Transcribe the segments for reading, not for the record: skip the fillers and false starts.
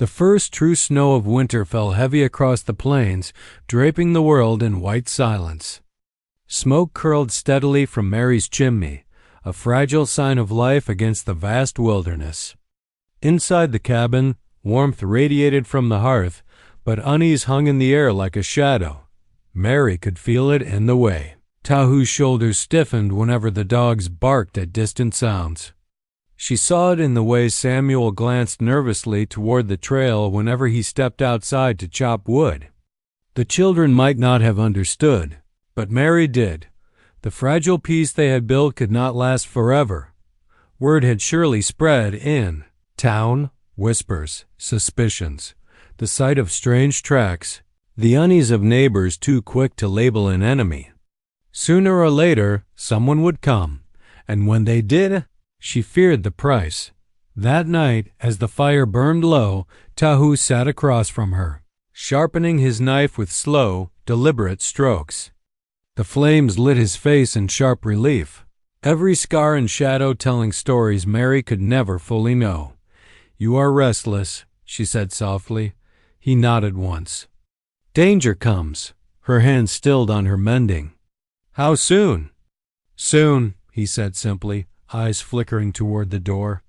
The first true snow of winter fell heavy across the plains, draping the world in white silence. Smoke curled steadily from Mary's chimney, a fragile sign of life against the vast wilderness. Inside the cabin, warmth radiated from the hearth, but unease hung in the air like a shadow. Mary could feel it in the way. Tahu's shoulders stiffened whenever the dogs barked at distant sounds. She saw it in the way Samuel glanced nervously toward the trail whenever he stepped outside to chop wood. The children might not have understood, but Mary did. The fragile peace they had built could not last forever. Word had surely spread in town, whispers, suspicions, the sight of strange tracks, the unease of neighbors too quick to label an enemy. Sooner or later, someone would come, and when they did, she feared the price. That night, as the fire burned low, Tahu sat across from her, sharpening his knife with slow, deliberate strokes. The flames lit his face in sharp relief, every scar and shadow telling stories Mary could never fully know. "You are restless," she said softly. He nodded once. "Danger comes." Her hand stilled on her mending. "How soon?" "Soon," he said simply, eyes flickering toward the door.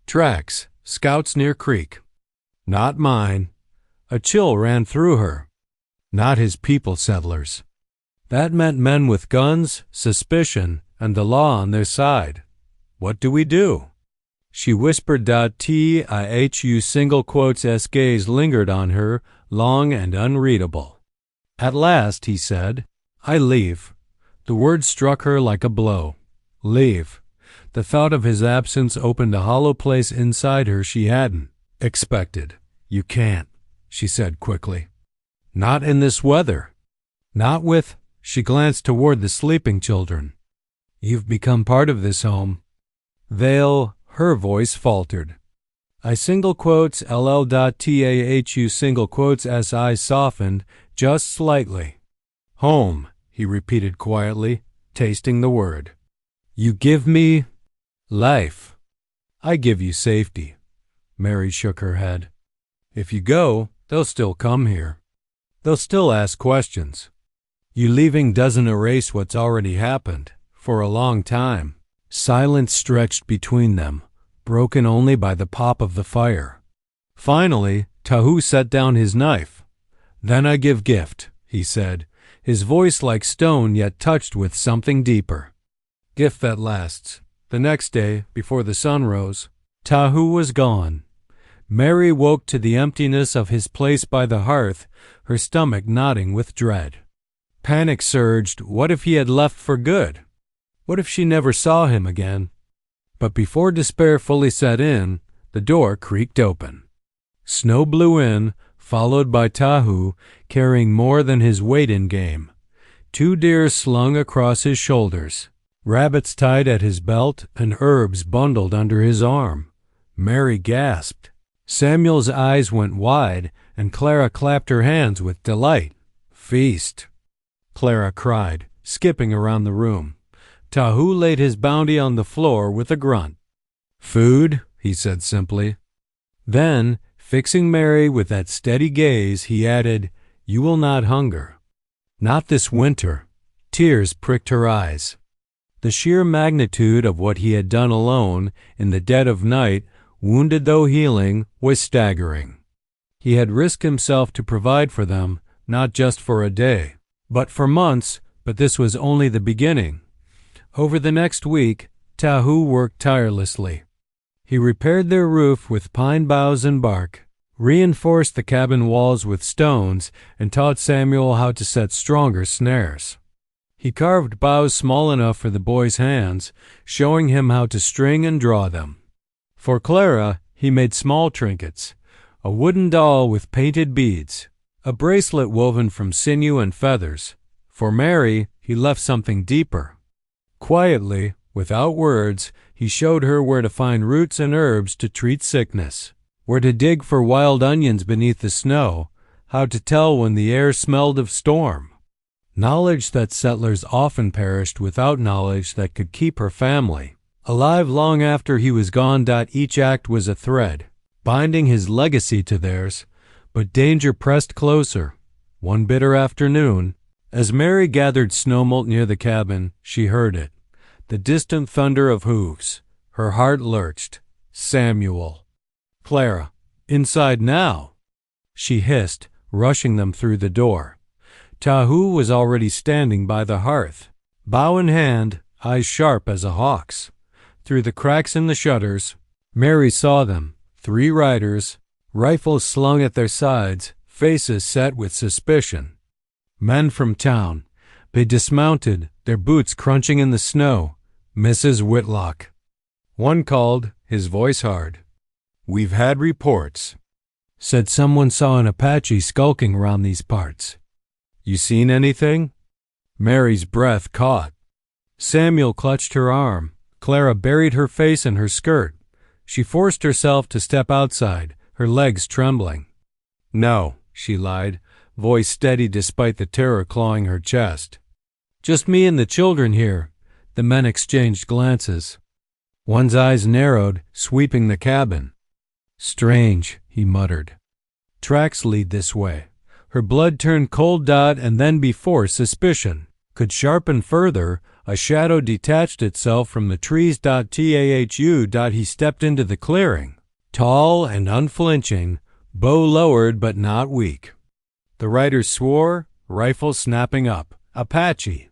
"Tracks. Scouts near creek." "Not mine." A chill ran through her. "Not his people, settlers." That meant men with guns, suspicion, and the law on their side. "What do we do?" She whispered. Tihu single quotes S gaze lingered on her, long and unreadable. At last he said, "I leave." The word struck her like a blow. Leave. The thought of his absence opened a hollow place inside her she hadn't expected. "You can't," she said quickly. "Not in this weather." "Not with—" She glanced toward the sleeping children. "You've become part of this home. They'll—" Her voice faltered. I single quotes LL.TAHU single quotes SI softened just slightly. "Home," he repeated quietly, tasting the word. "You give me life." "I give you safety." Mary shook her head. "If you go, they'll still come here. They'll still ask questions. You leaving doesn't erase what's already happened, for a long time." Silence stretched between them, broken only by the pop of the fire. Finally, Tahu set down his knife. "Then I give gift," he said, his voice like stone yet touched with something deeper. Gift that lasts. The next day, before the sun rose, Tahu was gone. Mary woke to the emptiness of his place by the hearth, her stomach knotting with dread. Panic surged. What if he had left for good? What if she never saw him again? But before despair fully set in, the door creaked open. Snow blew in, followed by Tahu, carrying more than his weight in game. 2 deer slung across his shoulders, rabbits tied at his belt, and herbs bundled under his arm. Mary gasped. Samuel's eyes went wide, and Clara clapped her hands with delight. "Feast!" Clara cried, skipping around the room. Tahu laid his bounty on the floor with a grunt. "Food," he said simply. Then, fixing Mary with that steady gaze, he added, "You will not hunger." "Not this winter." Tears pricked her eyes. The sheer magnitude of what he had done alone, in the dead of night, wounded though healing, was staggering. He had risked himself to provide for them, not just for a day, but for months, but this was only the beginning. Over the next week, Tahu worked tirelessly. He repaired their roof with pine boughs and bark, reinforced the cabin walls with stones, and taught Samuel how to set stronger snares. He carved boughs small enough for the boy's hands, showing him how to string and draw them. For Clara, he made small trinkets, a wooden doll with painted beads, a bracelet woven from sinew and feathers. For Mary, he left something deeper. Quietly, without words, he showed her where to find roots and herbs to treat sickness, where to dig for wild onions beneath the snow, how to tell when the air smelled of storm. Knowledge that settlers often perished without knowledge that could keep her family alive long after he was gone. Each act was a thread, binding his legacy to theirs. But danger pressed closer. One bitter afternoon, as Mary gathered snowmalt near the cabin, she heard it, the distant thunder of hooves. Her heart lurched. Samuel. Clara. Inside now, she hissed, rushing them through the door. Tahu was already standing by the hearth, bow in hand, eyes sharp as a hawk's. Through the cracks in the shutters, Mary saw them, 3 riders, rifles slung at their sides, faces set with suspicion. Men from town. They dismounted, their boots crunching in the snow. Mrs. Whitlock. One called, his voice hard. "We've had reports," said someone saw an Apache skulking around these parts. "You seen anything?" Mary's breath caught. Samuel clutched her arm. Clara buried her face in her skirt. She forced herself to step outside, her legs trembling. "No," she lied, voice steady despite the terror clawing her chest. "Just me and the children here." The men exchanged glances. One's eyes narrowed, sweeping the cabin. "Strange," he muttered. "Tracks lead this way." Her blood turned cold. And then before suspicion could sharpen further, a shadow detached itself from the trees. Tahu. He stepped into the clearing, tall and unflinching, bow lowered but not weak. The riders swore, rifles snapping up. Apache.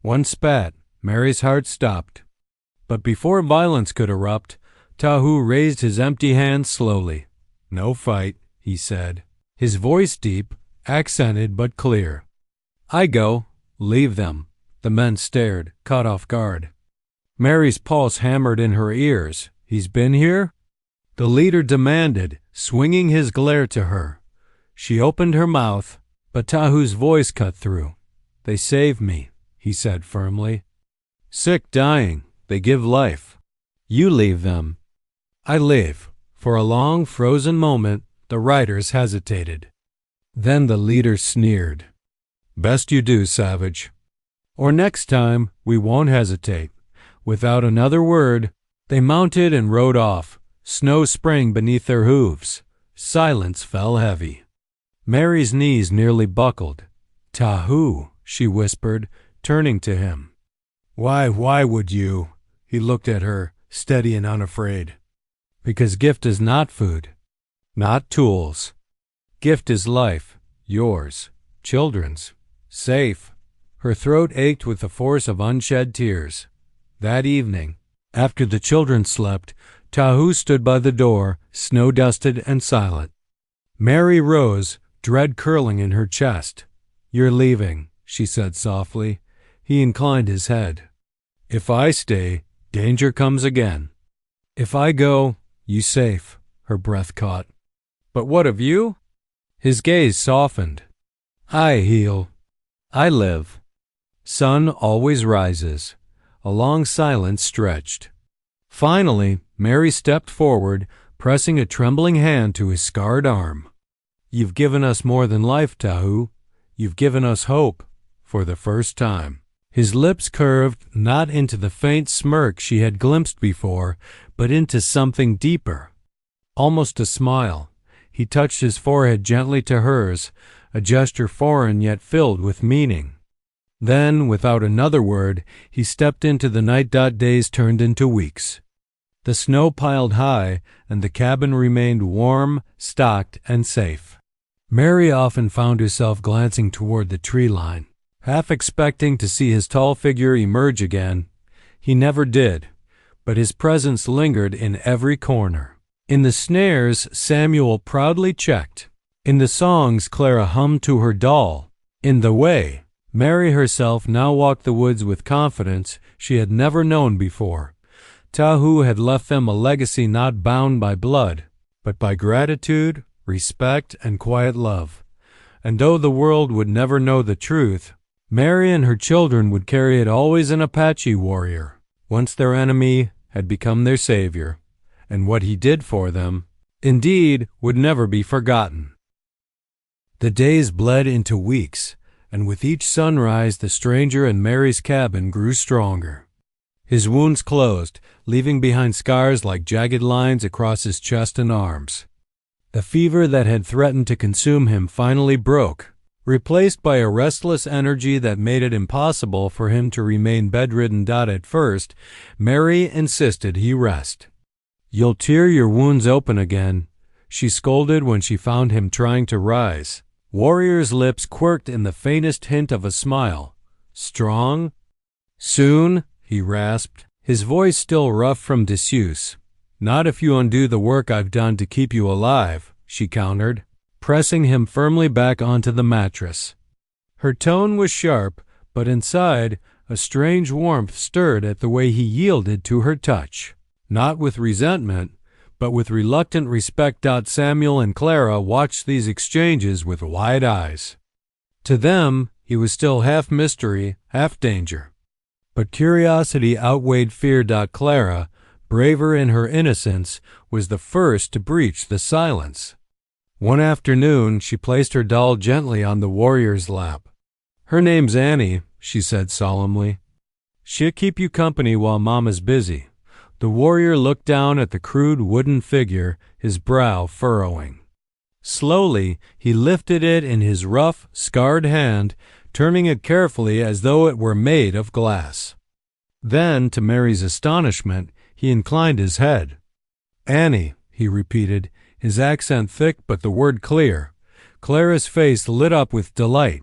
One spat. Mary's heart stopped. But before violence could erupt, Tahu raised his empty hand slowly. "No fight," he said, his voice deep, accented but clear. "I go. Leave them." The men stared, caught off guard. Mary's pulse hammered in her ears. "He's been here?" The leader demanded, swinging his glare to her. She opened her mouth, but Tahu's voice cut through. "They saved me," he said firmly. "Sick, dying, they give life. You leave them." "I live." For a long, frozen moment, the riders hesitated. Then the leader sneered. "Best you do, savage. Or next time, we won't hesitate." Without another word, they mounted and rode off, snow spraying beneath their hooves. Silence fell heavy. Mary's knees nearly buckled. "Tahu," she whispered, turning to him. Why would you?" He looked at her, steady and unafraid. "Because gift is not food, not tools. Gift is life, yours, children's, safe." Her throat ached with the force of unshed tears. That evening, after the children slept, Tahu stood by the door, snow-dusted and silent. Mary rose, dread curling in her chest. "You're leaving," she said softly. He inclined his head. "If I stay, danger comes again. If I go, you safe." Her breath caught. "But what of you?" His gaze softened. "I heal. I live. Sun always rises." A long silence stretched. Finally, Mary stepped forward, pressing a trembling hand to his scarred arm. "You've given us more than life, Tahu. You've given us hope, for the first time." His lips curved, not into the faint smirk she had glimpsed before, but into something deeper, almost a smile. He touched his forehead gently to hers, a gesture foreign yet filled with meaning. Then, without another word, he stepped into the night. Days turned into weeks. The snow piled high, and the cabin remained warm, stocked, and safe. Mary often found herself glancing toward the tree line, half expecting to see his tall figure emerge again. He never did, but his presence lingered in every corner. In the snares, Samuel proudly checked. In the songs, Clara hummed to her doll. In the way, Mary herself now walked the woods with confidence she had never known before. Tahu had left them a legacy not bound by blood, but by gratitude, respect, and quiet love. And though the world would never know the truth, Mary and her children would carry it always. An Apache warrior, once their enemy, had become their savior, and what he did for them, indeed, would never be forgotten. The days bled into weeks, and with each sunrise the stranger in Mary's cabin grew stronger. His wounds closed, leaving behind scars like jagged lines across his chest and arms. The fever that had threatened to consume him finally broke, replaced by a restless energy that made it impossible for him to remain bedridden. At first, Mary insisted he rest. "You'll tear your wounds open again," she scolded when she found him trying to rise. Warrior's lips quirked in the faintest hint of a smile. "Strong?" "Soon," he rasped, his voice still rough from disuse. "Not if you undo the work I've done to keep you alive," she countered, pressing him firmly back onto the mattress. Her tone was sharp, but inside, a strange warmth stirred at the way he yielded to her touch. Not with resentment, but with reluctant respect. Samuel and Clara watched these exchanges with wide eyes. To them, he was still half mystery, half danger. But curiosity outweighed fear. Clara, braver in her innocence, was the first to breach the silence. One afternoon, she placed her doll gently on the warrior's lap. "Her name's Annie," she said solemnly. "She'll keep you company while Mama's busy." The warrior looked down at the crude wooden figure, his brow furrowing. Slowly, he lifted it in his rough, scarred hand, turning it carefully as though it were made of glass. Then, to Mary's astonishment, he inclined his head. "Annie," he repeated, his accent thick but the word clear. Clara's face lit up with delight.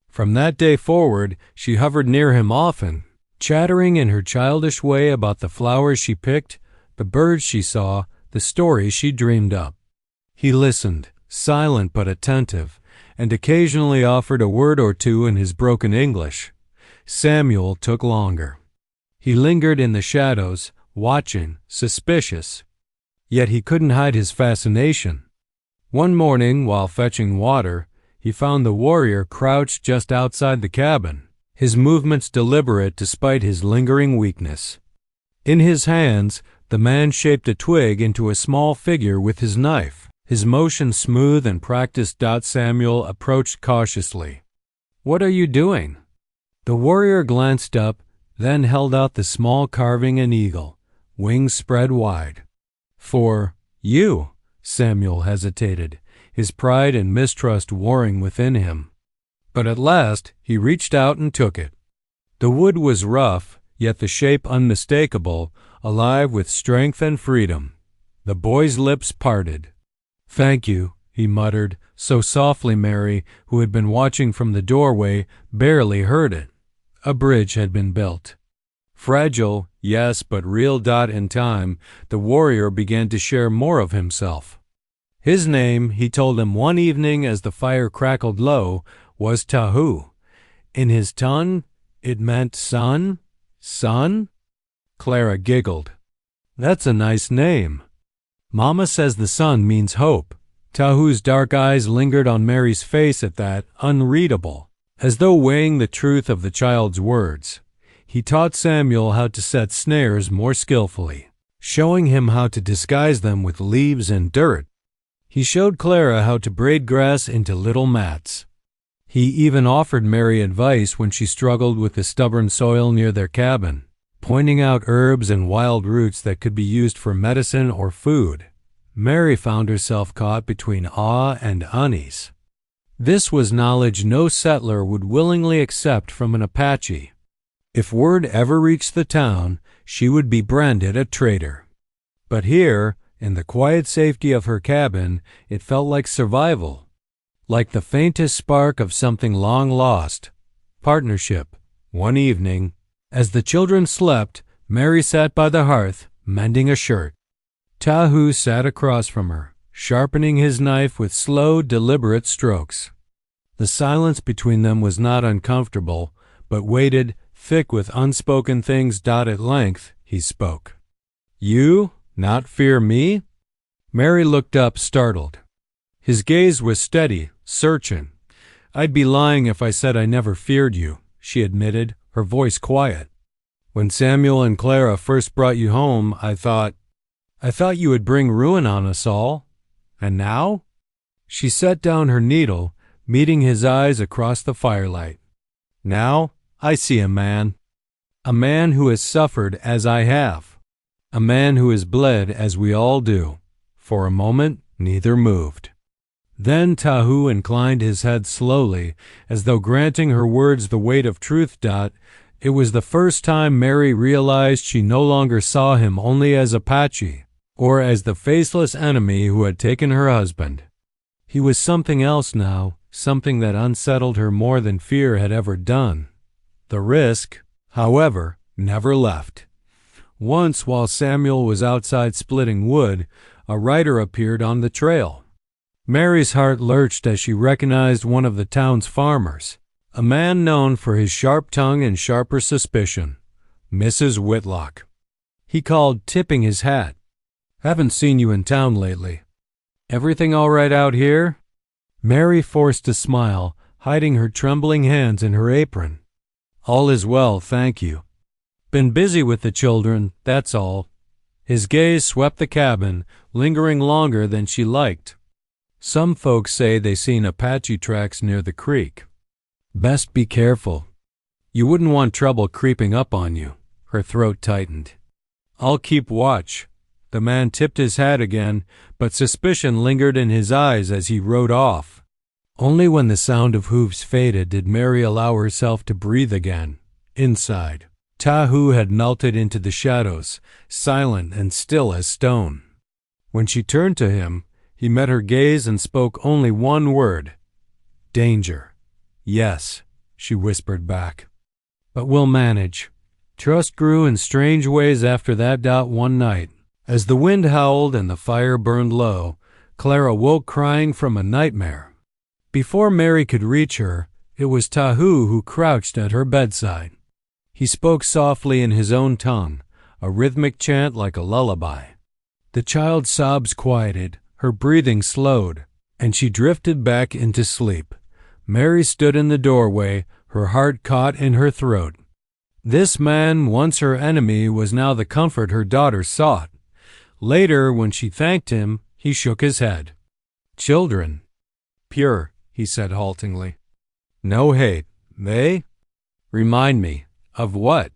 From that day forward, she hovered near him often, chattering in her childish way about the flowers she picked, the birds she saw, the stories she dreamed up. He listened, silent but attentive, and occasionally offered a word or two in his broken English. Samuel took longer. He lingered in the shadows, watching, suspicious. Yet he couldn't hide his fascination. One morning, while fetching water, he found the warrior crouched just outside the cabin, his movements deliberate despite his lingering weakness. In his hands, the man shaped a twig into a small figure with his knife, his motion smooth and practiced. Samuel approached cautiously. "What are you doing?" The warrior glanced up, then held out the small carving an eagle, wings spread wide. "For you," Samuel hesitated, his pride and mistrust warring within him. But at last he reached out and took it. The wood was rough, yet the shape unmistakable, alive with strength and freedom. The boy's lips parted. "Thank you," he muttered, so softly Mary, who had been watching from the doorway, barely heard it. A bridge had been built. Fragile, yes, but real. In time, the warrior began to share more of himself. His name, he told him one evening as the fire crackled low, was Tahu. In his tongue, it meant son? Son? Clara giggled. "That's a nice name." "Mama says the sun means hope." Tahu's dark eyes lingered on Mary's face at that, unreadable, as though weighing the truth of the child's words. He taught Samuel how to set snares more skillfully, showing him how to disguise them with leaves and dirt. He showed Clara how to braid grass into little mats. He even offered Mary advice when she struggled with the stubborn soil near their cabin, pointing out herbs and wild roots that could be used for medicine or food. Mary found herself caught between awe and unease. This was knowledge no settler would willingly accept from an Apache. If word ever reached the town, she would be branded a traitor. But here, in the quiet safety of her cabin, it felt like survival, like the faintest spark of something long lost. Partnership. One evening, as the children slept, Mary sat by the hearth, mending a shirt. Tahu sat across from her, sharpening his knife with slow, deliberate strokes. The silence between them was not uncomfortable, but weighted, thick with unspoken things. At length, he spoke. "You not fear me?" Mary looked up, startled. His gaze was steady, searching. "I'd be lying if I said I never feared you," she admitted, her voice quiet. "When Samuel and Clara first brought you home, I thought you would bring ruin on us all. And now?" She set down her needle, meeting his eyes across the firelight. "Now I see a man who has suffered as I have. A man who has bled as we all do. For a moment, Neither moved. Then Tahu inclined his head slowly, as though granting her words the weight of truth. It was the first time Mary realized she no longer saw him only as Apache, or as the faceless enemy who had taken her husband. He was something else now, something that unsettled her more than fear had ever done. The risk, however, never left. Once, while Samuel was outside splitting wood, a rider appeared on the trail. Mary's heart lurched as she recognized one of the town's farmers, a man known for his sharp tongue and sharper suspicion, Mrs. Whitlock. He called, tipping his hat. "Haven't seen you in town lately. Everything all right out here?" Mary forced a smile, hiding her trembling hands in her apron. "All is well, thank you. Been busy with the children, that's all." His gaze swept the cabin, lingering longer than she liked. "Some folks say they seen Apache tracks near the creek. Best be careful. You wouldn't want trouble creeping up on you." Her throat tightened. "I'll keep watch." The man tipped his hat again, but suspicion lingered in his eyes as he rode off. Only when the sound of hooves faded did Mary allow herself to breathe again. Inside, Tahu had melted into the shadows, silent and still as stone. When she turned to him, he met her gaze and spoke only one word. "Danger." "Yes," she whispered back. "But we'll manage." Trust grew in strange ways after that. One night, as the wind howled and the fire burned low, Clara woke crying from a nightmare. Before Mary could reach her, it was Tahu who crouched at her bedside. He spoke softly in his own tongue, a rhythmic chant like a lullaby. The child's sobs quieted, her breathing slowed, and she drifted back into sleep. Mary stood in the doorway, her heart caught in her throat. This man, once her enemy, was now the comfort her daughter sought. Later, when she thanked him, he shook his head. "Children." "Pure," he said haltingly. "No hate. They?" "Remind me. Of what?"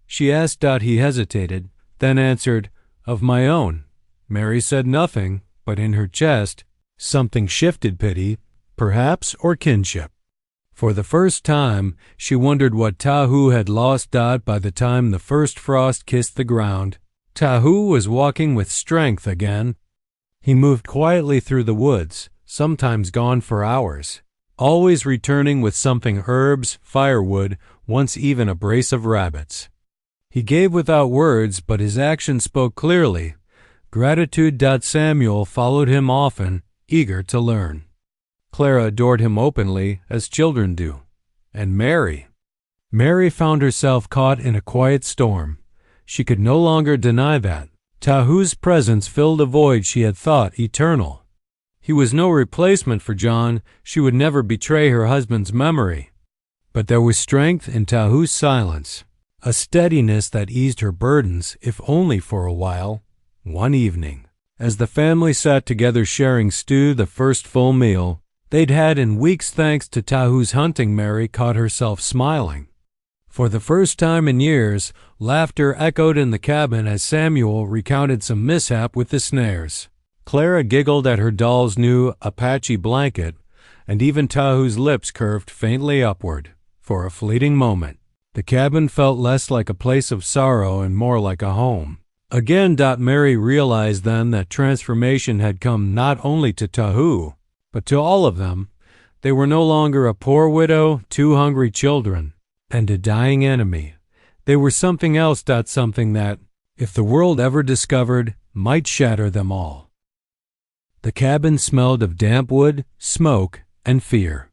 she asked. He hesitated, then answered, "Of my own." Mary said nothing, but in her chest something shifted, pity, perhaps, or kinship. For the first time, she wondered what Tahu had lost. By the time the first frost kissed the ground, Tahu was walking with strength again. He moved quietly through the woods, sometimes gone for hours, always returning with something: herbs, firewood, once even a brace of rabbits. He gave without words, but his actions spoke clearly. Gratitude. Samuel followed him often, eager to learn. Clara adored him openly, as children do. And Mary found herself caught in a quiet storm. She could no longer deny that. Tahu's presence filled a void she had thought eternal. He was no replacement for John. She would never betray her husband's memory. But there was strength in Tahu's silence, a steadiness that eased her burdens, if only for a while. One evening, as the family sat together sharing stew, the first full meal they'd had in weeks thanks to Tahu's hunting, Mary caught herself smiling. For the first time in years, laughter echoed in the cabin as Samuel recounted some mishap with the snares. Clara giggled at her doll's new Apache blanket, and even Tahu's lips curved faintly upward. For a fleeting moment, the cabin felt less like a place of sorrow and more like a home. Again, Mary realized then that transformation had come not only to Tahu, but to all of them. They were no longer a poor widow, two hungry children, and a dying enemy. They were something else. Something that, if the world ever discovered, might shatter them all. The cabin smelled of damp wood, smoke, and fear.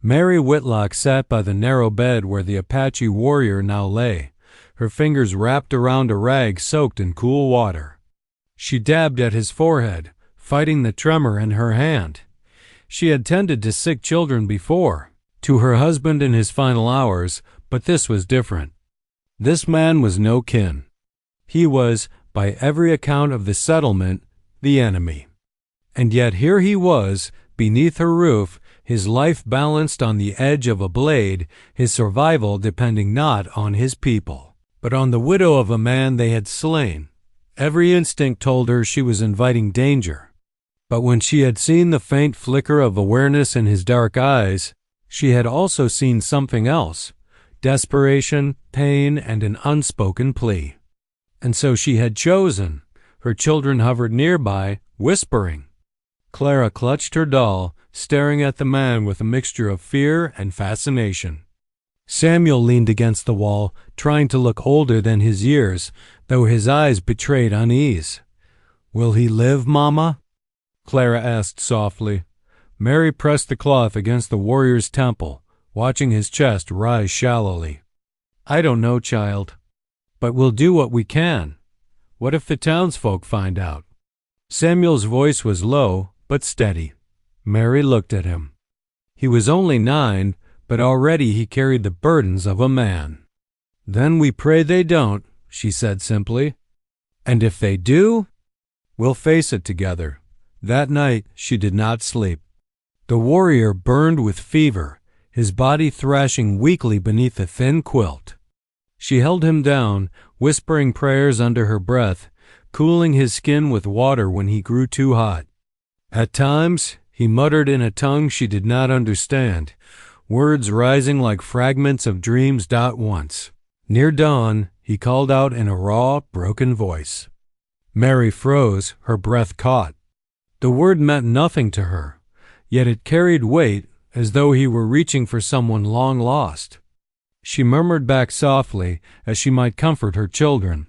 Mary Whitlock sat by the narrow bed where the Apache warrior now lay, her fingers wrapped around a rag soaked in cool water. She dabbed at his forehead, fighting the tremor in her hand. She had tended to sick children before, to her husband in his final hours, but this was different. This man was no kin. He was, by every account of the settlement, the enemy. And yet here he was, beneath her roof, his life balanced on the edge of a blade, his survival depending not on his people, but on the widow of a man they had slain. Every instinct told her she was inviting danger. But when she had seen the faint flicker of awareness in his dark eyes, she had also seen something else: desperation, pain, and an unspoken plea. And so she had chosen. Her children hovered nearby, whispering. Clara clutched her doll, staring at the man with a mixture of fear and fascination. Samuel leaned against the wall, trying to look older than his years, though his eyes betrayed unease. "Will he live, Mama?" Clara asked softly. Mary pressed the cloth against the warrior's temple, watching his chest rise shallowly. "I don't know, child. But we'll do what we can. What if the townsfolk find out?" Samuel's voice was low, but steady. Mary looked at him. He was only 9, but already he carried the burdens of a man. "Then we pray they don't," she said simply. "And if they do, we'll face it together." That night she did not sleep. The warrior burned with fever, his body thrashing weakly beneath a thin quilt. She held him down, whispering prayers under her breath, cooling his skin with water when he grew too hot. At times, he muttered in a tongue she did not understand, words rising like fragments of dreams. Once, near dawn, he called out in a raw, broken voice. Mary froze, her breath caught. The word meant nothing to her, yet it carried weight, as though he were reaching for someone long lost. She murmured back softly, as she might comfort her children.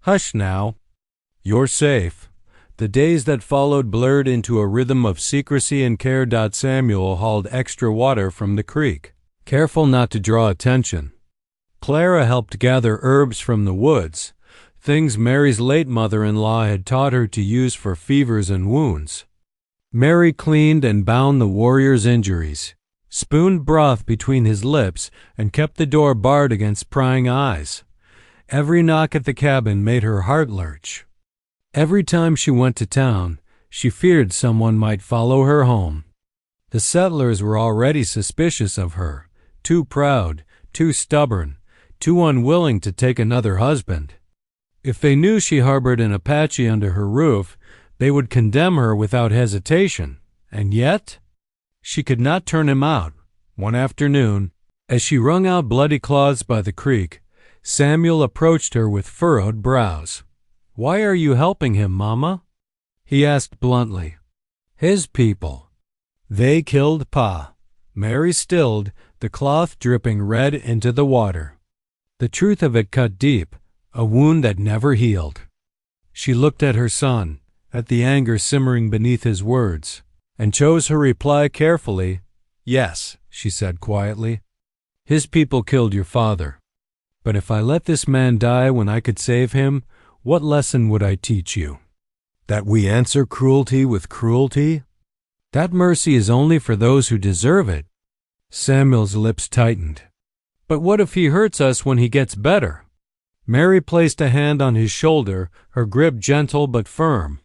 "Hush now. You're safe." The days that followed blurred into a rhythm of secrecy and care. Samuel hauled extra water from the creek, careful not to draw attention. Clara helped gather herbs from the woods, things Mary's late mother-in-law had taught her to use for fevers and wounds. Mary cleaned and bound the warrior's injuries, spooned broth between his lips, and kept the door barred against prying eyes. Every knock at the cabin made her heart lurch. Every time she went to town, she feared someone might follow her home. The settlers were already suspicious of her, too proud, too stubborn, too unwilling to take another husband. If they knew she harbored an Apache under her roof, they would condemn her without hesitation. And yet, she could not turn him out. One afternoon, as she wrung out bloody cloths by the creek, Samuel approached her with furrowed brows. "Why are you helping him, Mama?" he asked bluntly. "His people. They killed Pa." Mary stilled, the cloth dripping red into the water. The truth of it cut deep, a wound that never healed. She looked at her son, at the anger simmering beneath his words, and chose her reply carefully. "Yes," she said quietly, "his people killed your father. But if I let this man die when I could save him, what lesson would I teach you? That we answer cruelty with cruelty? That mercy is only for those who deserve it." Samuel's lips tightened. "But what if he hurts us when he gets better?" Mary placed a hand on his shoulder, her grip gentle but firm.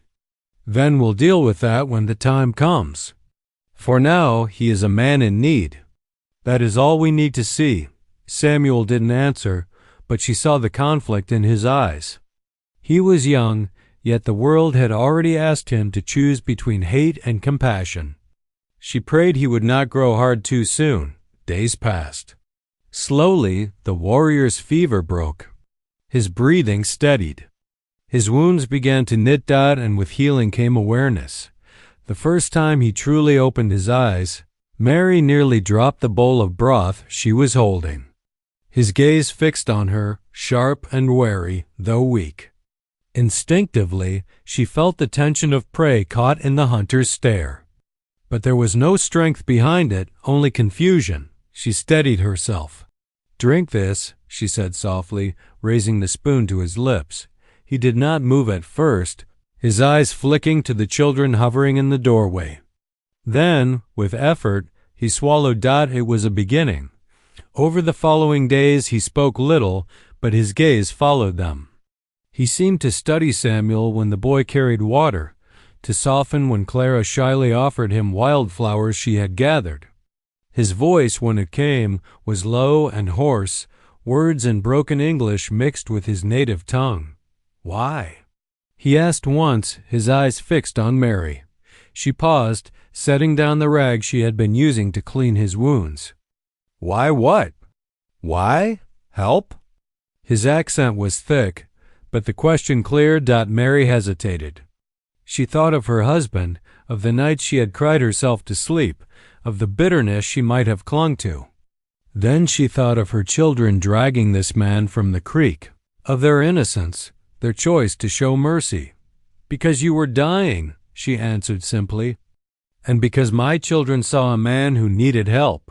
"Then we'll deal with that when the time comes. For now, he is a man in need. That is all we need to see." Samuel didn't answer, but she saw the conflict in his eyes. He was young, yet the world had already asked him to choose between hate and compassion. She prayed he would not grow hard too soon. Days passed. Slowly, the warrior's fever broke. His breathing steadied. His wounds began to knit, and with healing came awareness. The first time he truly opened his eyes, Mary nearly dropped the bowl of broth she was holding. His gaze fixed on her, sharp and wary, though weak. Instinctively, she felt the tension of prey caught in the hunter's stare. But there was no strength behind it, only confusion. She steadied herself. "Drink this," she said softly, raising the spoon to his lips. He did not move at first, his eyes flicking to the children hovering in the doorway. Then, with effort, he swallowed. It was a beginning. Over the following days he spoke little, but his gaze followed them. He seemed to study Samuel when the boy carried water, to soften when Clara shyly offered him wildflowers she had gathered. His voice, when it came, was low and hoarse, words in broken English mixed with his native tongue. "Why?" he asked once, his eyes fixed on Mary. She paused, setting down the rag she had been using to clean his wounds. "Why what? Why? Help?" His accent was thick, but the question clear. Mary hesitated. She thought of her husband, of the nights she had cried herself to sleep, of the bitterness she might have clung to. Then she thought of her children dragging this man from the creek, of their innocence, their choice to show mercy. "Because you were dying," she answered simply, "and because my children saw a man who needed help.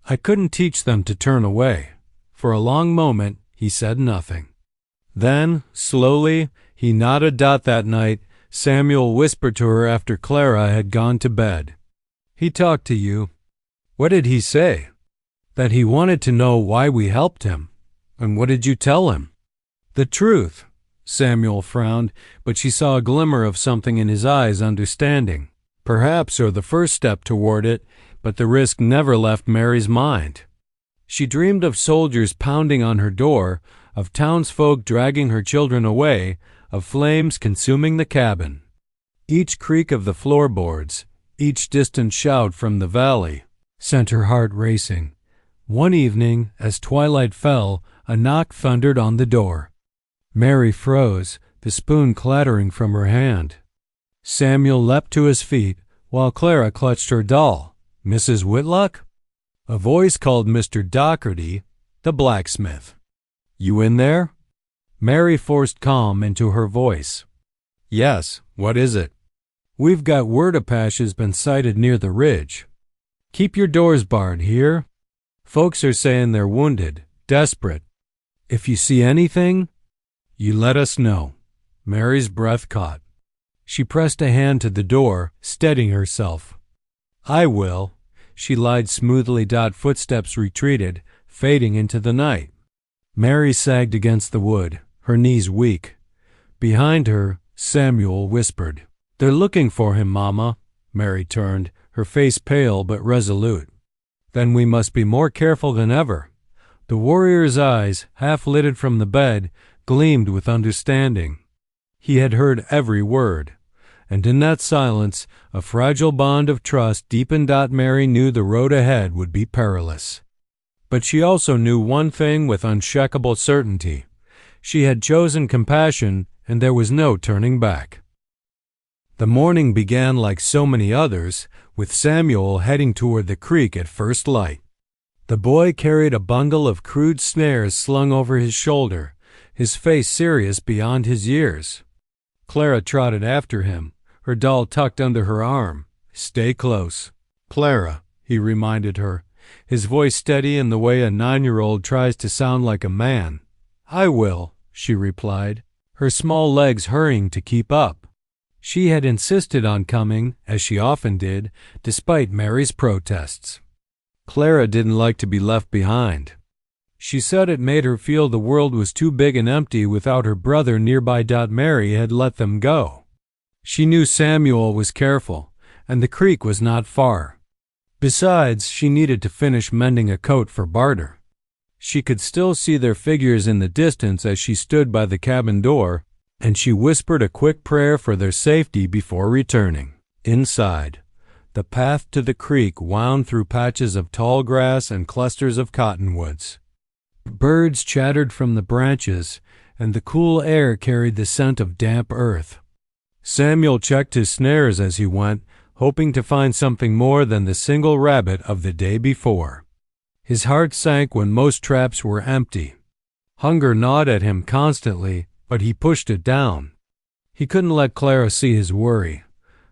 I couldn't teach them to turn away." For a long moment he said nothing. Then, slowly, he nodded. That night, Samuel whispered to her after Clara had gone to bed. "He talked to you." "What did he say?" "That he wanted to know why we helped him." "And what did you tell him?" "The truth." Samuel frowned, but she saw a glimmer of something in his eyes, understanding. Perhaps, or the first step toward it, but the risk never left Mary's mind. She dreamed of soldiers pounding on her door, of townsfolk dragging her children away, of flames consuming the cabin. Each creak of the floorboards, each distant shout from the valley, sent her heart racing. One evening, as twilight fell, a knock thundered on the door. Mary froze, the spoon clattering from her hand. Samuel leapt to his feet, while Clara clutched her doll. "Mrs. Whitlock?" A voice called Mr. Docherty, the blacksmith. "You in there?" Mary forced calm into her voice. "Yes, what is it?" "We've got word Apache's been sighted near the ridge. Keep your doors barred, here? Folks are saying they're wounded, desperate. If you see anything, you let us know." Mary's breath caught. She pressed a hand to the door, steadying herself. "I will." She lied smoothly. Footsteps retreated, fading into the night. Mary sagged against the wood, her knees weak. Behind her, Samuel whispered, "They're looking for him, Mama." Mary turned, her face pale but resolute. "Then we must be more careful than ever." The warrior's eyes, half lidded from the bed, gleamed with understanding. He had heard every word, and in that silence a fragile bond of trust deepened. Mary knew the road ahead would be perilous. But she also knew one thing with unshakable certainty. She had chosen compassion, and there was no turning back. The morning began like so many others, with Samuel heading toward the creek at first light. The boy carried a bundle of crude snares slung over his shoulder, his face serious beyond his years. Clara trotted after him, her doll tucked under her arm. "Stay close." "Clara," he reminded her, his voice steady in the way a 9-year-old tries to sound like a man. "I will," she replied, her small legs hurrying to keep up. She had insisted on coming, as she often did, despite Mary's protests. Clara didn't like to be left behind. She said it made her feel the world was too big and empty without her brother nearby. Mary had let them go. She knew Samuel was careful, and the creek was not far. Besides, she needed to finish mending a coat for barter. She could still see their figures in the distance as she stood by the cabin door, and she whispered a quick prayer for their safety before returning. Inside, the path to the creek wound through patches of tall grass and clusters of cottonwoods. Birds chattered from the branches, and the cool air carried the scent of damp earth. Samuel checked his snares as he went, hoping to find something more than the single rabbit of the day before. His heart sank when most traps were empty. Hunger gnawed at him constantly, but he pushed it down. He couldn't let Clara see his worry.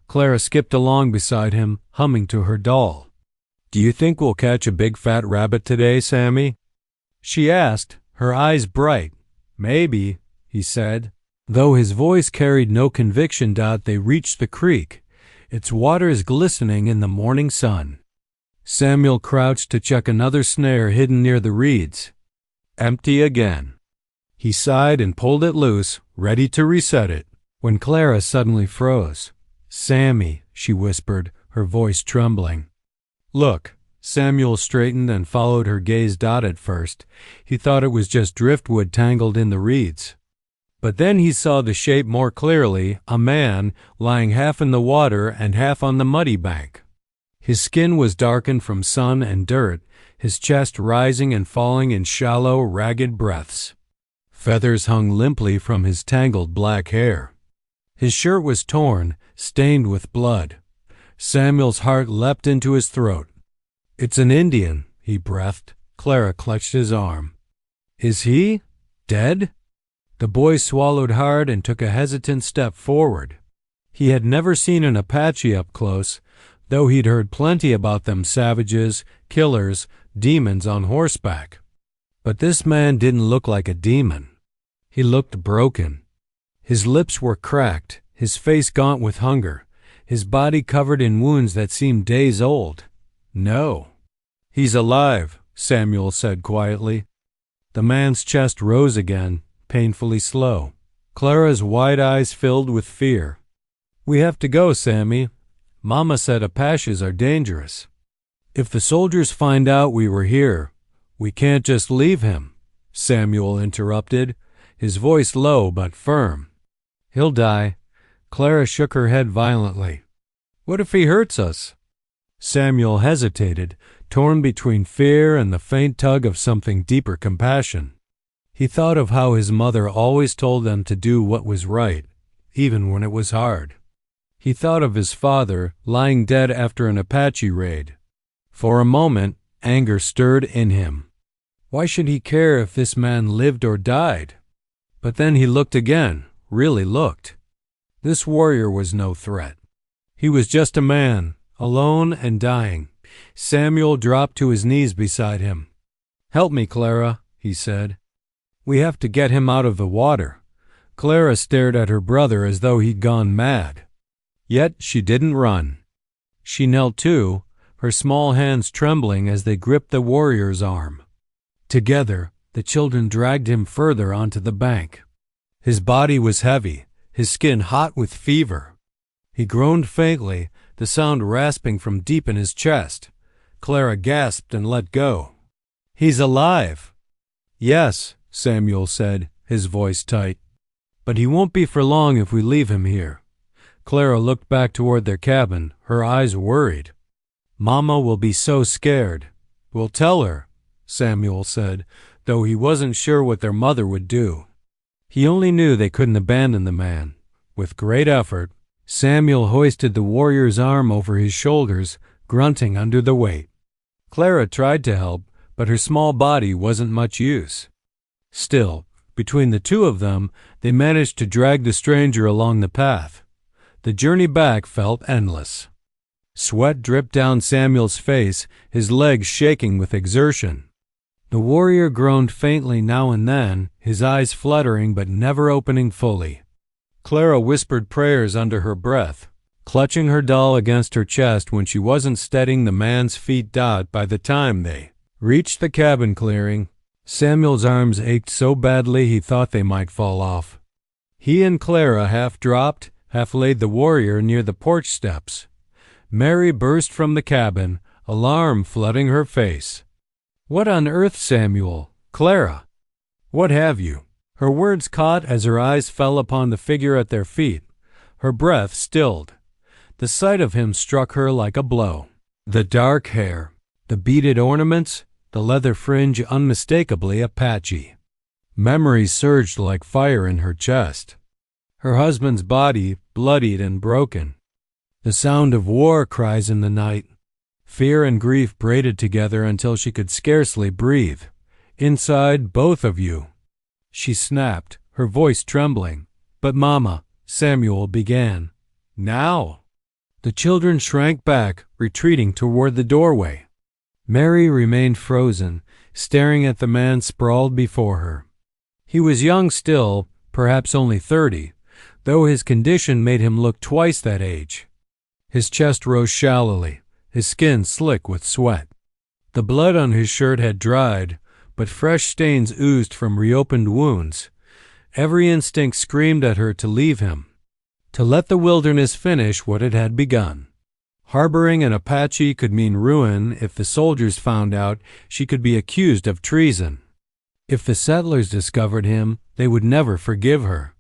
Clara skipped along beside him, humming to her doll. "Do you think we'll catch a big fat rabbit today, Sammy?" she asked, her eyes bright. "Maybe," he said. Though his voice carried no conviction. They reached the creek, its waters glistening in the morning sun. Samuel crouched to check another snare hidden near the reeds. Empty again. He sighed and pulled it loose, ready to reset it, when Clara suddenly froze. "Sammy," she whispered, her voice trembling. "Look." Samuel straightened and followed her gaze. At first, he thought it was just driftwood tangled in the reeds. But then he saw the shape more clearly, a man lying half in the water and half on the muddy bank. His skin was darkened from sun and dirt, his chest rising and falling in shallow, ragged breaths. Feathers hung limply from his tangled black hair. His shirt was torn, stained with blood. Samuel's heart leapt into his throat. "It's an Indian," he breathed. Clara clutched his arm. "Is he dead?" The boy swallowed hard and took a hesitant step forward. He had never seen an Apache up close, though he'd heard plenty about them savages, killers, demons on horseback. But this man didn't look like a demon. He looked broken. His lips were cracked, his face gaunt with hunger, his body covered in wounds that seemed days old. "No." "He's alive," Samuel said quietly. The man's chest rose again, painfully slow. Clara's wide eyes filled with fear. "We have to go, Sammy. Mama said Apaches are dangerous. If the soldiers find out we were here, we can't just leave him," Samuel interrupted, his voice low but firm. "He'll die." Clara shook her head violently. "What if he hurts us?" Samuel hesitated, torn between fear and the faint tug of something deeper compassion. He thought of how his mother always told them to do what was right, even when it was hard. He thought of his father, lying dead after an Apache raid. For a moment, anger stirred in him. Why should he care if this man lived or died? But then he looked again, really looked. This warrior was no threat. He was just a man, alone and dying. Samuel dropped to his knees beside him. "Help me, Clara," he said. "We have to get him out of the water." Clara stared at her brother as though he'd gone mad. Yet she didn't run. She knelt too, her small hands trembling as they gripped the warrior's arm. Together, the children dragged him further onto the bank. His body was heavy, his skin hot with fever. He groaned faintly, the sound rasping from deep in his chest. Clara gasped and let go. "He's alive." "Yes," Samuel said, his voice tight. "But he won't be for long if we leave him here." Clara looked back toward their cabin, her eyes worried. "Mama will be so scared." "We'll tell her," Samuel said, though he wasn't sure what their mother would do. He only knew they couldn't abandon the man. With great effort, Samuel hoisted the warrior's arm over his shoulders, grunting under the weight. Clara tried to help, but her small body wasn't much use. Still, between the two of them, they managed to drag the stranger along the path. The journey back felt endless. Sweat dripped down Samuel's face, his legs shaking with exertion. The warrior groaned faintly now and then, his eyes fluttering but never opening fully. Clara whispered prayers under her breath, clutching her doll against her chest when she wasn't steadying the man's feet. By the time they reached the cabin clearing, Samuel's arms ached so badly he thought they might fall off. He and Clara half dropped, half laid the warrior near the porch steps. Mary burst from the cabin, alarm flooding her face. "What on earth, Samuel? Clara? What have you?" Her words caught as her eyes fell upon the figure at their feet. Her breath stilled. The sight of him struck her like a blow. The dark hair, the beaded ornaments, the leather fringe unmistakably Apache. Memories surged like fire in her chest. Her husband's body, bloodied and broken. The sound of war cries in the night. Fear and grief braided together until she could scarcely breathe. "Inside, both of you," she snapped, her voice trembling. "But Mama," Samuel began. "Now." The children shrank back, retreating toward the doorway. Mary remained frozen, staring at the man sprawled before her. He was young still, perhaps only 30, though his condition made him look twice that age. His chest rose shallowly, his skin slick with sweat. The blood on his shirt had dried, but fresh stains oozed from reopened wounds. Every instinct screamed at her to leave him, to let the wilderness finish what it had begun. Harboring an Apache could mean ruin. If the soldiers found out, she could be accused of treason. If the settlers discovered him, they would never forgive her.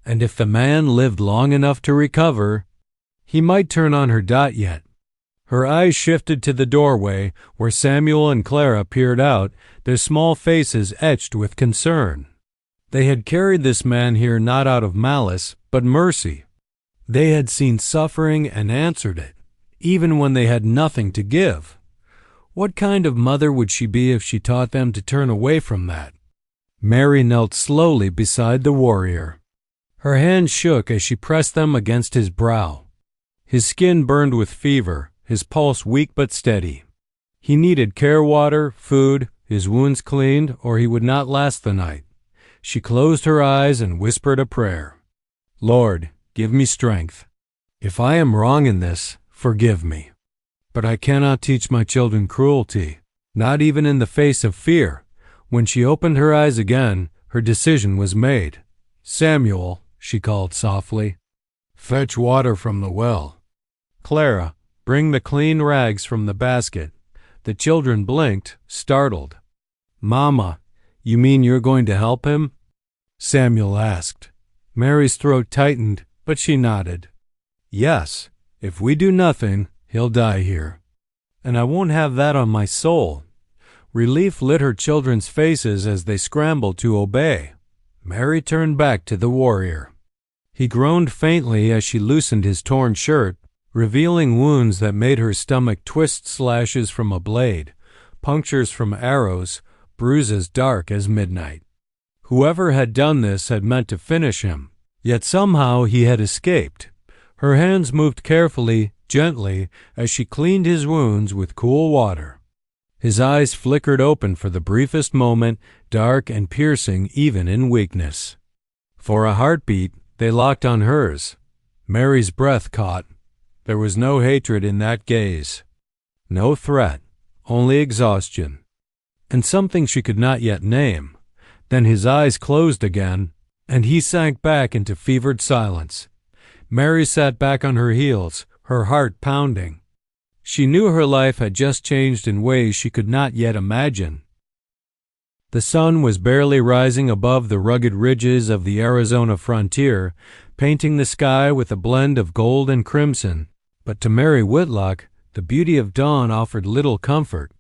And if the man lived long enough to recover, he might turn on her yet. Her eyes shifted to the doorway where Samuel and Clara peered out, their small faces etched with concern. They had carried this man here not out of malice, but mercy. They had seen suffering and answered it, even when they had nothing to give. What kind of mother would she be if she taught them to turn away from that? Mary knelt slowly beside the warrior. Her hands shook as she pressed them against his brow. His skin burned with fever, his pulse weak but steady. He needed care water, food, his wounds cleaned, or he would not last the night. She closed her eyes and whispered a prayer. Lord, give me strength. If I am wrong in this, forgive me. But I cannot teach my children cruelty, not even in the face of fear. When she opened her eyes again, her decision was made. Samuel, she called softly, fetch water from the well. Clara, bring the clean rags from the basket. The children blinked, startled. Mama, you mean you're going to help him? Samuel asked. Mary's throat tightened, but she nodded. Yes, if we do nothing, he'll die here. And I won't have that on my soul. Relief lit her children's faces as they scrambled to obey. Mary turned back to the warrior. He groaned faintly as she loosened his torn shirt, revealing wounds that made her stomach twist, slashes from a blade, punctures from arrows, bruises dark as midnight. Whoever had done this had meant to finish him, yet somehow he had escaped. Her hands moved carefully, gently, as she cleaned his wounds with cool water. His eyes flickered open for the briefest moment, dark and piercing even in weakness. For a heartbeat, they locked on hers. Mary's breath caught. There was no hatred in that gaze. No threat, only exhaustion. And something she could not yet name. Then his eyes closed again, and he sank back into fevered silence. Mary sat back on her heels, her heart pounding. She knew her life had just changed in ways she could not yet imagine. The sun was barely rising above the rugged ridges of the Arizona frontier, painting the sky with a blend of gold and crimson, but to Mary Whitlock, the beauty of dawn offered little comfort.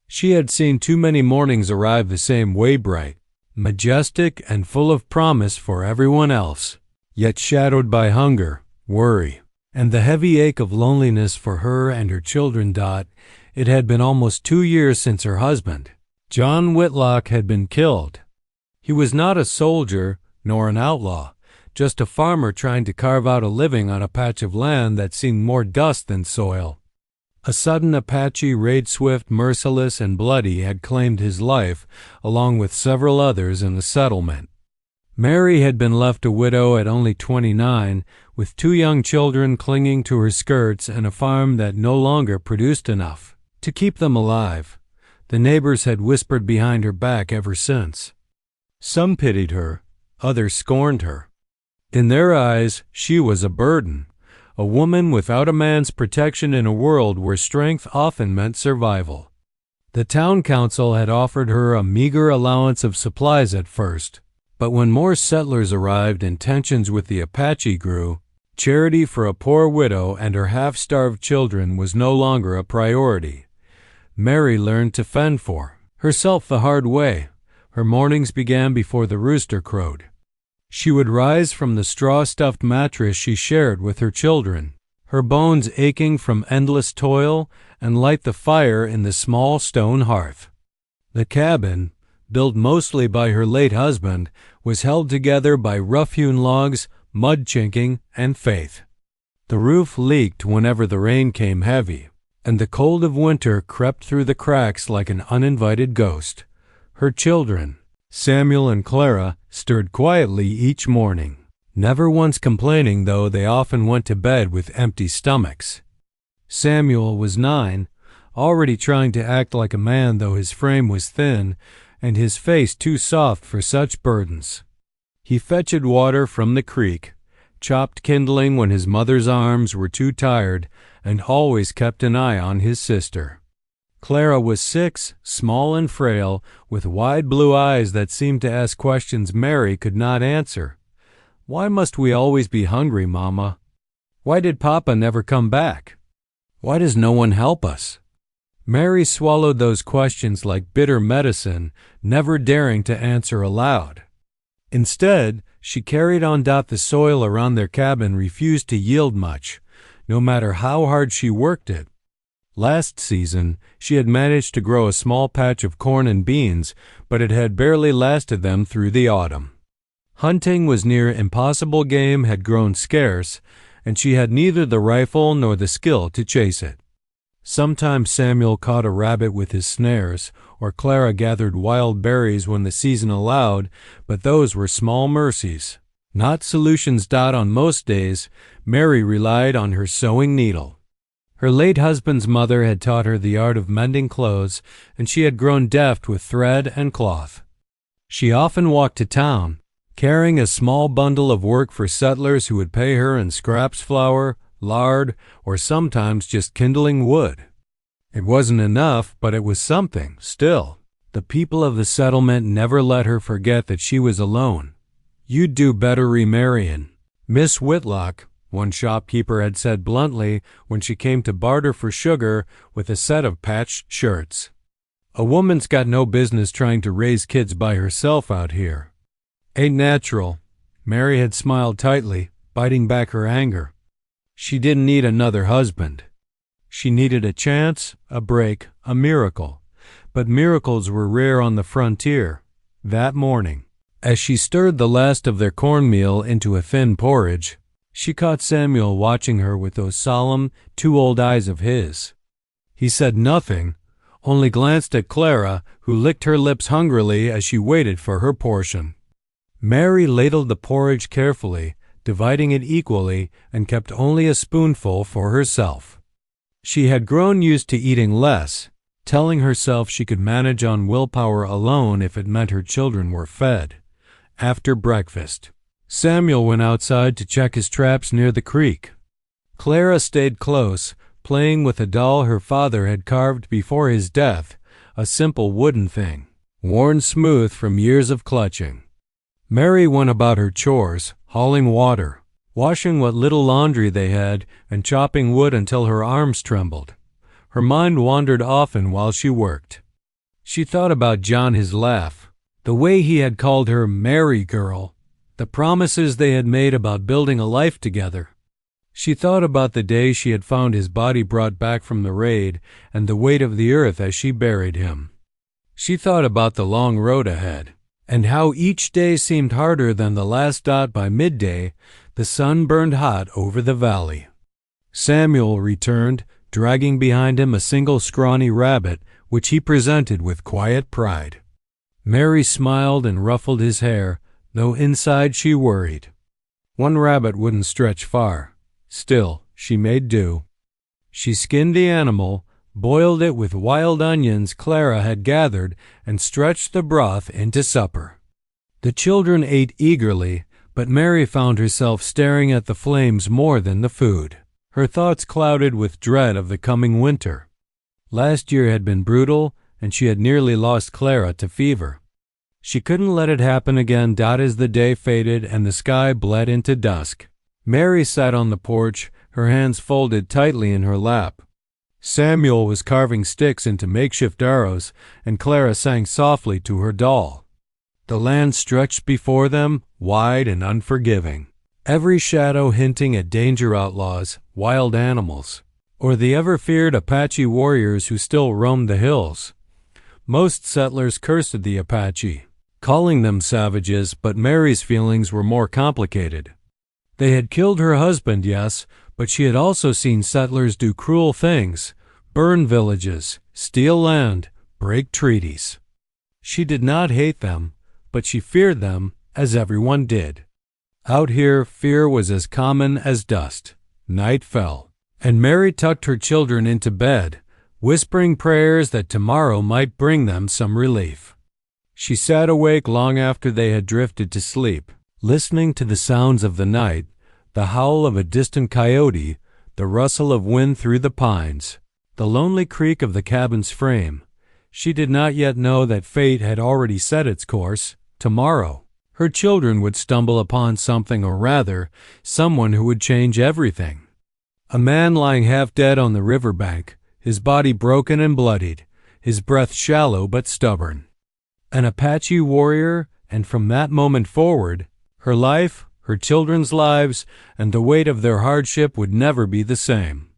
She had seen too many mornings arrive the same way bright, majestic and full of promise for everyone else, yet shadowed by hunger, worry, and the heavy ache of loneliness for her and her children. It had been almost 2 years since her husband, John Whitlock, had been killed. He was not a soldier nor an outlaw, just a farmer trying to carve out a living on a patch of land that seemed more dust than soil. A sudden Apache raid, swift, merciless, and bloody, had claimed his life, along with several others in the settlement. Mary had been left a widow at only 29, with 2 young children clinging to her skirts and a farm that no longer produced enough to keep them alive. The neighbors had whispered behind her back ever since. Some pitied her, others scorned her. In their eyes, she was a burden, a woman without a man's protection in a world where strength often meant survival. The town council had offered her a meager allowance of supplies at first, but when more settlers arrived and tensions with the Apache grew, charity for a poor widow and her half-starved children was no longer a priority. Mary learned to fend for herself the hard way. Her mornings began before the rooster crowed. She would rise from the straw-stuffed mattress she shared with her children, her bones aching from endless toil, and light the fire in the small stone hearth. The cabin, built mostly by her late husband, was held together by rough-hewn logs, mud chinking, and faith. The roof leaked whenever the rain came heavy, and the cold of winter crept through the cracks like an uninvited ghost. Her children, Samuel and Clara, stirred quietly each morning, never once complaining, though they often went to bed with empty stomachs. Samuel was 9, already trying to act like a man, though his frame was thin and his face too soft for such burdens. He fetched water from the creek, chopped kindling when his mother's arms were too tired, and always kept an eye on his sister. Clara was 6, small and frail, with wide blue eyes that seemed to ask questions Mary could not answer. Why must we always be hungry, Mama? Why did Papa never come back? Why does no one help us? Mary swallowed those questions like bitter medicine, never daring to answer aloud. Instead, she carried on. The soil around their cabin refused to yield much, no matter how hard she worked it. Last season, she had managed to grow a small patch of corn and beans, but it had barely lasted them through the autumn. Hunting was near impossible. Game had grown scarce, and she had neither the rifle nor the skill to chase it. Sometimes Samuel caught a rabbit with his snares, or Clara gathered wild berries when the season allowed, but those were small mercies, not solutions. On most days, Mary relied on her sewing needle. Her late husband's mother had taught her the art of mending clothes, and she had grown deft with thread and cloth. She often walked to town, carrying a small bundle of work for settlers who would pay her in scraps, flour, lard, or sometimes just kindling wood. It wasn't enough, but it was something, still. The people of the settlement never let her forget that she was alone. "You'd do better remarrying, Miss Whitlock," one shopkeeper had said bluntly when she came to barter for sugar with a set of patched shirts. "A woman's got no business trying to raise kids by herself out here. Ain't natural." Mary had smiled tightly, biting back her anger. She didn't need another husband. She needed a chance, a break, a miracle. But miracles were rare on the frontier. That morning, as she stirred the last of their cornmeal into a thin porridge, she caught Samuel watching her with those solemn, too old eyes of his. He said nothing, only glanced at Clara, who licked her lips hungrily as she waited for her portion. Mary ladled the porridge carefully, dividing it equally, and kept only a spoonful for herself. She had grown used to eating less, telling herself she could manage on willpower alone if it meant her children were fed. After breakfast, Samuel went outside to check his traps near the creek. Clara stayed close, playing with a doll her father had carved before his death, a simple wooden thing, worn smooth from years of clutching. Mary went about her chores, hauling water, washing what little laundry they had, and chopping wood until her arms trembled. Her mind wandered often while she worked. She thought about John, his laugh, the way he had called her Mary Girl, the promises they had made about building a life together. She thought about the day she had found his body brought back from the raid and the weight of the earth as she buried him. She thought about the long road ahead, and how each day seemed harder than the last. By midday, the sun burned hot over the valley. Samuel returned, dragging behind him a single scrawny rabbit, which he presented with quiet pride. Mary smiled and ruffled his hair, though inside she worried. One rabbit wouldn't stretch far. Still, she made do. She skinned the animal, boiled it with wild onions Clara had gathered, and stretched the broth into supper. The children ate eagerly, but Mary found herself staring at the flames more than the food. Her thoughts clouded with dread of the coming winter. Last year had been brutal, and she had nearly lost Clara to fever. She couldn't let it happen again. As the day faded and the sky bled into dusk, Mary sat on the porch, her hands folded tightly in her lap. Samuel was carving sticks into makeshift arrows, and Clara sang softly to her doll. The land stretched before them, wide and unforgiving, every shadow hinting at danger, outlaws, wild animals, or the ever-feared Apache warriors who still roamed the hills. Most settlers cursed the Apache, calling them savages, but Mary's feelings were more complicated. They had killed her husband, yes, but she had also seen settlers do cruel things, burn villages, steal land, break treaties. She did not hate them, but she feared them, as everyone did. Out here, fear was as common as dust. Night fell, and Mary tucked her children into bed, whispering prayers that tomorrow might bring them some relief. She sat awake long after they had drifted to sleep, listening to the sounds of the night, the howl of a distant coyote, the rustle of wind through the pines, the lonely creak of the cabin's frame. She did not yet know that fate had already set its course. Tomorrow, her children would stumble upon something, or rather, someone who would change everything. A man lying half dead on the riverbank, his body broken and bloodied, his breath shallow but stubborn. An Apache warrior, and from that moment forward, her life, her children's lives, and the weight of their hardship would never be the same.